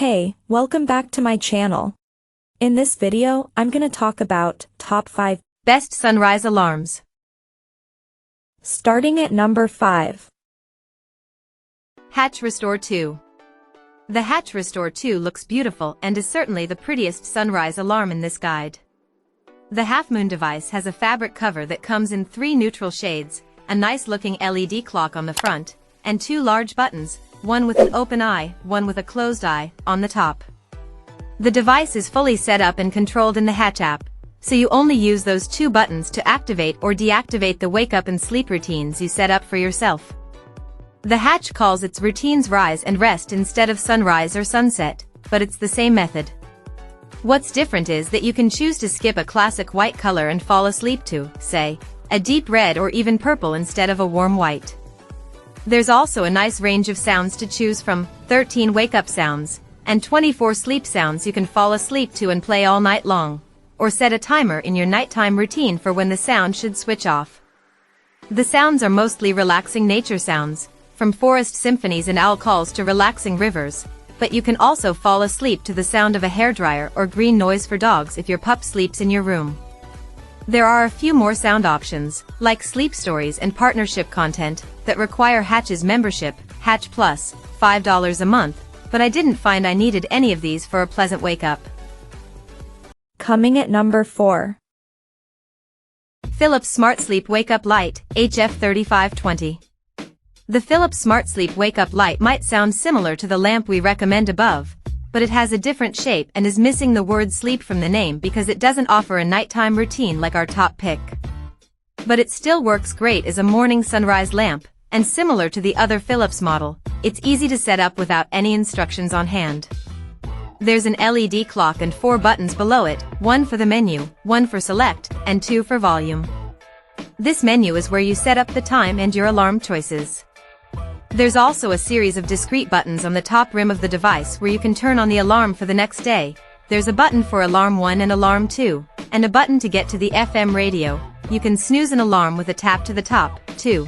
Hey, welcome back to my channel. In this video, I'm gonna talk about top 5 best sunrise alarms. Starting at number 5. Hatch Restore 2. The Hatch Restore 2 looks beautiful and is certainly the prettiest sunrise alarm in this guide. The Half Moon device has a fabric cover that comes in 3 neutral shades, a nice-looking LED clock on the front, and 2 large buttons, one with an open eye, one with a closed eye, on the top. The device is fully set up and controlled in the Hatch app, so you only use those 2 buttons to activate or deactivate the wake-up and sleep routines you set up for yourself. The Hatch calls its routines rise and rest instead of sunrise or sunset, but it's the same method. What's different is that you can choose to skip a classic white color and fall asleep to, say, a deep red or even purple instead of a warm white. There's also a nice range of sounds to choose from, 13 wake-up sounds, and 24 sleep sounds you can fall asleep to and play all night long, or set a timer in your nighttime routine for when the sound should switch off. The sounds are mostly relaxing nature sounds, from forest symphonies and owl calls to relaxing rivers, but you can also fall asleep to the sound of a hairdryer or green noise for dogs if your pup sleeps in your room. There are a few more sound options, like sleep stories and partnership content, that require Hatch's membership, Hatch Plus, $5 a month, but I didn't find I needed any of these for a pleasant wake-up. Coming at number 4. Philips SmartSleep Wake-Up Light, HF3520. The Philips SmartSleep Wake-Up Light might sound similar to the lamp we recommend above, but it has a different shape and is missing the word sleep from the name because it doesn't offer a nighttime routine like our top pick. But it still works great as a morning sunrise lamp, and similar to the other Philips model, it's easy to set up without any instructions on hand. There's an LED clock and 4 buttons below it, 1 for the menu, 1 for select, and 2 for volume. This menu is where you set up the time and your alarm choices. There's also a series of discrete buttons on the top rim of the device where you can turn on the alarm for the next day. There's a button for Alarm 1 and Alarm 2, and a button to get to the FM radio. You can snooze an alarm with a tap to the top, too.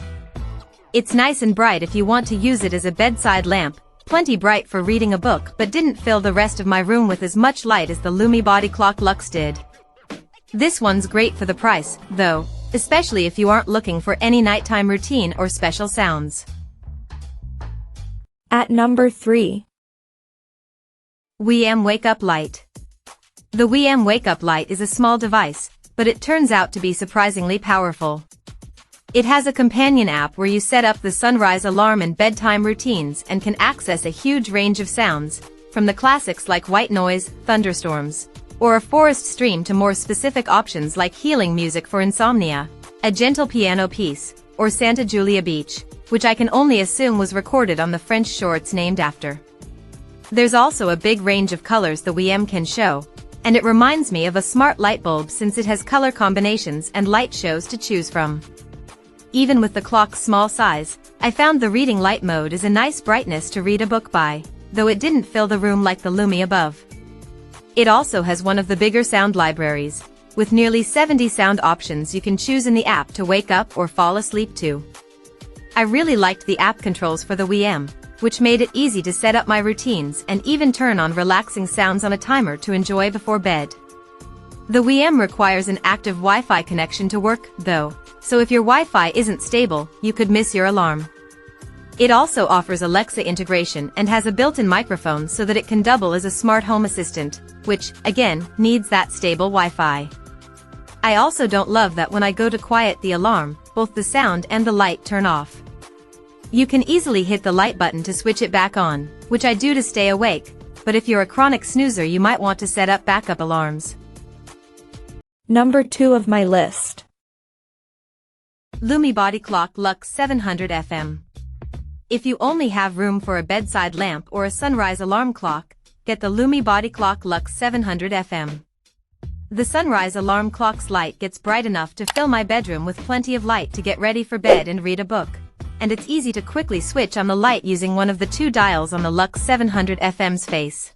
It's nice and bright if you want to use it as a bedside lamp, plenty bright for reading a book but didn't fill the rest of my room with as much light as the Lumie Bodyclock Luxe did. This one's great for the price, though, especially if you aren't looking for any nighttime routine or special sounds. At number 3. WiiM Wake-Up Light. The WiiM Wake-Up Light is a small device, but it turns out to be surprisingly powerful. It has a companion app where you set up the sunrise alarm and bedtime routines and can access a huge range of sounds, from the classics like white noise, thunderstorms, or a forest stream to more specific options like healing music for insomnia, a gentle piano piece, or Santa Julia Beach, which I can only assume was recorded on the French shore it's named after. There's also a big range of colors the WiiM can show, and it reminds me of a smart light bulb since it has color combinations and light shows to choose from. Even with the clock's small size, I found the reading light mode is a nice brightness to read a book by, though it didn't fill the room like the Lumie above. It also has one of the bigger sound libraries, with nearly 70 sound options you can choose in the app to wake up or fall asleep to. I really liked the app controls for the WiiM, which made it easy to set up my routines and even turn on relaxing sounds on a timer to enjoy before bed. The WiiM requires an active Wi-Fi connection to work, though, so if your Wi-Fi isn't stable, you could miss your alarm. It also offers Alexa integration and has a built-in microphone so that it can double as a smart home assistant, which, again, needs that stable Wi-Fi. I also don't love that when I go to quiet the alarm, both the sound and the light turn off. You can easily hit the light button to switch it back on, which I do to stay awake, but if you're a chronic snoozer you might want to set up backup alarms. Number 2 of my list. Lumie Bodyclock Luxe 700 FM. If you only have room for a bedside lamp or a sunrise alarm clock, get the Lumie Bodyclock Luxe 700 FM. The sunrise alarm clock's light gets bright enough to fill my bedroom with plenty of light to get ready for bed and read a book, and it's easy to quickly switch on the light using one of the 2 dials on the Luxe 700 FM's face.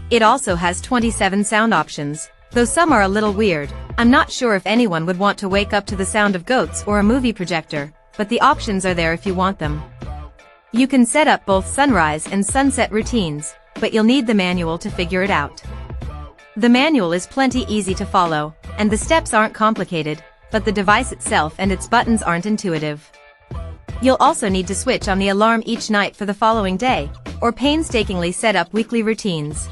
It also has 27 sound options, though some are a little weird. I'm not sure if anyone would want to wake up to the sound of goats or a movie projector, but the options are there if you want them. You can set up both sunrise and sunset routines, but you'll need the manual to figure it out. The manual is plenty easy to follow, and the steps aren't complicated, but the device itself and its buttons aren't intuitive. You'll also need to switch on the alarm each night for the following day, or painstakingly set up weekly routines.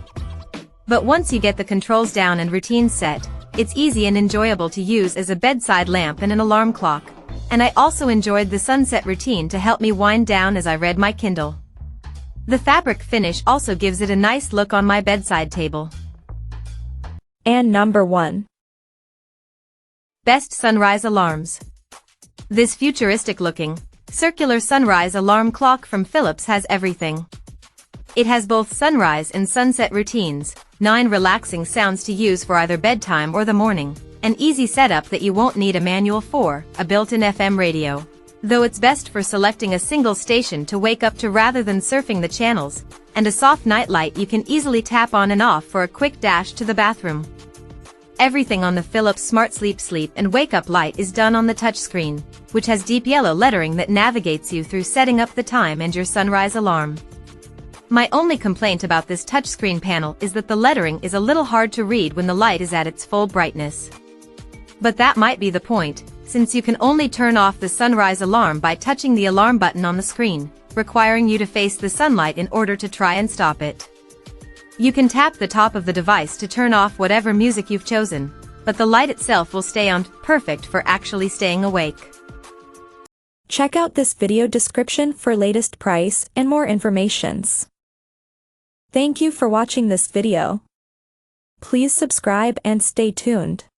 But once you get the controls down and routines set, it's easy and enjoyable to use as a bedside lamp and an alarm clock. And I also enjoyed the sunset routine to help me wind down as I read my Kindle. The fabric finish also gives it a nice look on my bedside table. And number 1. Best sunrise alarms. This futuristic-looking, circular sunrise alarm clock from Philips has everything. It has both sunrise and sunset routines, 9 relaxing sounds to use for either bedtime or the morning, an easy setup that you won't need a manual for, a built-in FM radio. Though it's best for selecting a single station to wake up to rather than surfing the channels, and a soft nightlight you can easily tap on and off for a quick dash to the bathroom. Everything on the Philips SmartSleep sleep and wake-up light is done on the touchscreen, which has deep yellow lettering that navigates you through setting up the time and your sunrise alarm. My only complaint about this touchscreen panel is that the lettering is a little hard to read when the light is at its full brightness. But that might be the point, since you can only turn off the sunrise alarm by touching the alarm button on the screen, requiring you to face the sunlight in order to try and stop it. You can tap the top of the device to turn off whatever music you've chosen, but the light itself will stay on, perfect for actually staying awake. Check out this video description for latest price and more informations. Thank you for watching this video. Please subscribe and stay tuned.